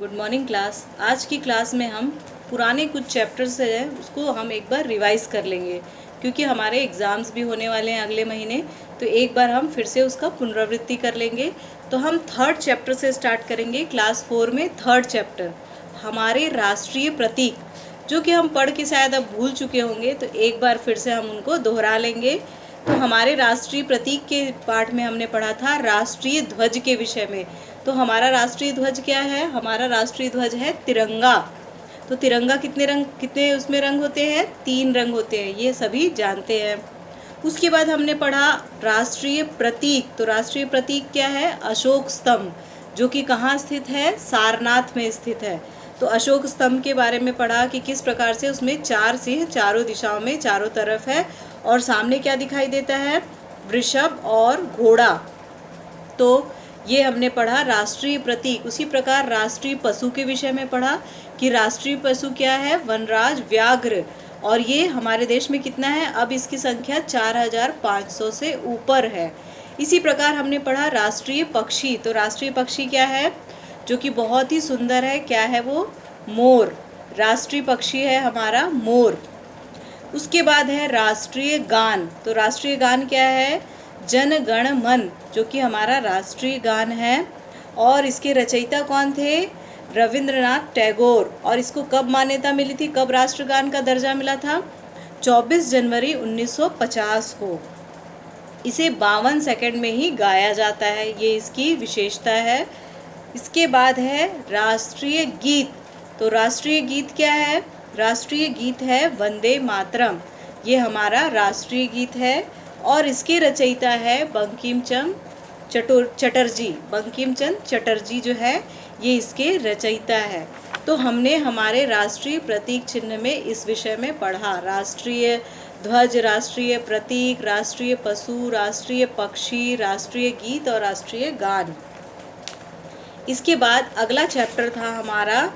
Good morning class. आज की class में हम पुराने कुछ चैप्टर्स हैं उसको हम एक बार रिवाइज़ कर लेंगे, क्योंकि हमारे एग्ज़ाम्स भी होने वाले हैं अगले महीने। तो एक बार हम फिर से उसका पुनरावृत्ति कर लेंगे। तो हम थर्ड चैप्टर से स्टार्ट करेंगे। क्लास 4 में थर्ड चैप्टर हमारे राष्ट्रीय प्रतीक, जो कि हम पढ़ के शायद अब भूल चुके होंगे, तो एक बार फिर से हम उनको दोहरा लेंगे। तो हमारे राष्ट्रीय प्रतीक के पाठ में हमने पढ़ा था राष्ट्रीय ध्वज के विषय में। तो हमारा राष्ट्रीय ध्वज क्या है? हमारा राष्ट्रीय ध्वज है तिरंगा। तो तिरंगा कितने उसमें रंग होते हैं? 3 रंग होते हैं, ये सभी जानते हैं। उसके बाद हमने पढ़ा राष्ट्रीय प्रतीक। तो राष्ट्रीय प्रतीक क्या है? अशोक स्तंभ, जो कि कहाँ स्थित है? सारनाथ में स्थित है। तो अशोक स्तंभ के बारे में पढ़ा कि किस प्रकार से उसमें 4 सिंह चारों दिशाओं में चारों तरफ है, और सामने क्या दिखाई देता है? वृषभ और घोड़ा। तो ये हमने पढ़ा राष्ट्रीय प्रतीक। उसी प्रकार राष्ट्रीय पशु के विषय में पढ़ा कि राष्ट्रीय पशु क्या है? वनराज व्याघ्र। और ये हमारे देश में कितना है? अब इसकी संख्या 4500 से ऊपर है। इसी प्रकार हमने पढ़ा राष्ट्रीय पक्षी। तो राष्ट्रीय पक्षी क्या है? जो कि बहुत ही सुंदर है। क्या है वो? मोर। राष्ट्रीय पक्षी है हमारा मोर। उसके बाद है राष्ट्रीय गान। तो राष्ट्रीय गान क्या है? जन गण मन, जो कि हमारा राष्ट्रीय गान है। और इसके रचयिता कौन थे? रविंद्रनाथ टैगोर। और इसको कब मान्यता मिली थी? कब राष्ट्रगान का दर्जा मिला था? 24 जनवरी 1950 को। इसे 52 सेकंड में ही गाया जाता है, ये इसकी विशेषता है। इसके बाद है राष्ट्रीय गीत। तो राष्ट्रीय गीत क्या है? राष्ट्रीय गीत है वंदे मातरम। ये हमारा राष्ट्रीय गीत है, और इसके रचयिता है बंकिम चंद्र चटर्जी। बंकिम चंद्र चटर्जी जो है, ये इसके रचयिता है। तो हमने हमारे राष्ट्रीय प्रतीक चिन्ह में इस विषय में पढ़ा राष्ट्रीय ध्वज, राष्ट्रीय प्रतीक, राष्ट्रीय पशु, राष्ट्रीय पक्षी, राष्ट्रीय गीत और राष्ट्रीय गान। इसके बाद अगला चैप्टर था हमारा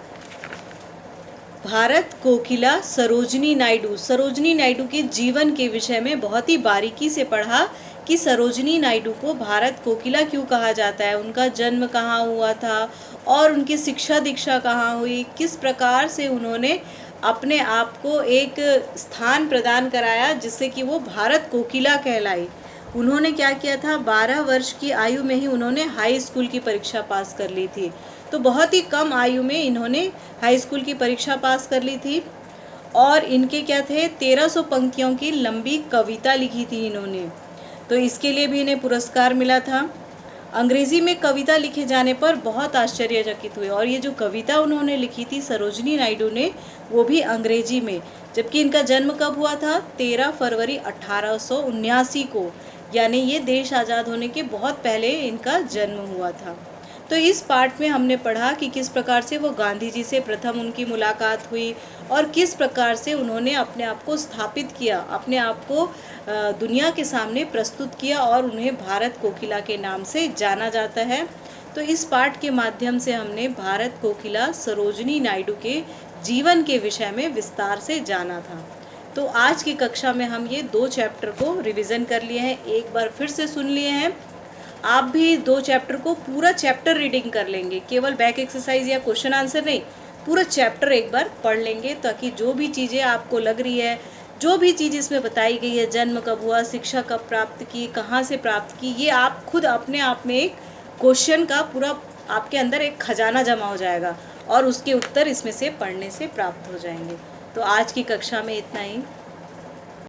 भारत कोकिला सरोजनी नायडू। सरोजनी नायडू के जीवन के विषय में बहुत ही बारीकी से पढ़ा कि सरोजनी नायडू को भारत कोकिला क्यों कहा जाता है, उनका जन्म कहाँ हुआ था, और उनकी शिक्षा दीक्षा कहाँ हुई, किस प्रकार से उन्होंने अपने आप को एक स्थान प्रदान कराया जिससे कि वो भारत कोकिला कहलाई। उन्होंने क्या किया था? 12 वर्ष की आयु में ही उन्होंने हाई स्कूल की परीक्षा पास कर ली थी। तो बहुत ही कम आयु में इन्होंने हाई स्कूल की परीक्षा पास कर ली थी। और इनके क्या थे? 1300 पंक्तियों की लंबी कविता लिखी थी इन्होंने। तो इसके लिए भी इन्हें पुरस्कार मिला था। अंग्रेज़ी में कविता लिखे जाने पर बहुत आश्चर्यचकित हुए। और ये जो कविता उन्होंने लिखी थी सरोजनी नायडू ने, वो भी अंग्रेजी में। जबकि इनका जन्म कब हुआ था? 13 फरवरी 1879 को, यानी ये देश आज़ाद होने के बहुत पहले इनका जन्म हुआ था। तो इस पार्ट में हमने पढ़ा कि किस प्रकार से वो गांधी जी से प्रथम उनकी मुलाकात हुई, और किस प्रकार से उन्होंने अपने आप को स्थापित किया, अपने आप को दुनिया के सामने प्रस्तुत किया, और उन्हें भारत कोकिला के नाम से जाना जाता है। तो इस पार्ट के माध्यम से हमने भारत कोकिला सरोजनी नायडू के जीवन के विषय में विस्तार से जाना था। तो आज की कक्षा में हम ये 2 चैप्टर को रिवीजन कर लिए हैं, एक बार फिर से सुन लिए हैं। आप भी 2 चैप्टर को पूरा चैप्टर रीडिंग कर लेंगे, केवल बैक एक्सरसाइज या क्वेश्चन आंसर नहीं, पूरा चैप्टर एक बार पढ़ लेंगे, ताकि जो भी चीज़ें आपको लग रही है, जो भी चीज़ इसमें बताई गई है, जन्म कब हुआ, शिक्षा कब प्राप्त की, कहाँ से प्राप्त की, ये आप खुद अपने आप में एक क्वेश्चन का पूरा आपके अंदर एक खजाना जमा हो जाएगा, और उसके उत्तर इसमें से पढ़ने से प्राप्त हो जाएंगे। तो आज की कक्षा में इतना ही।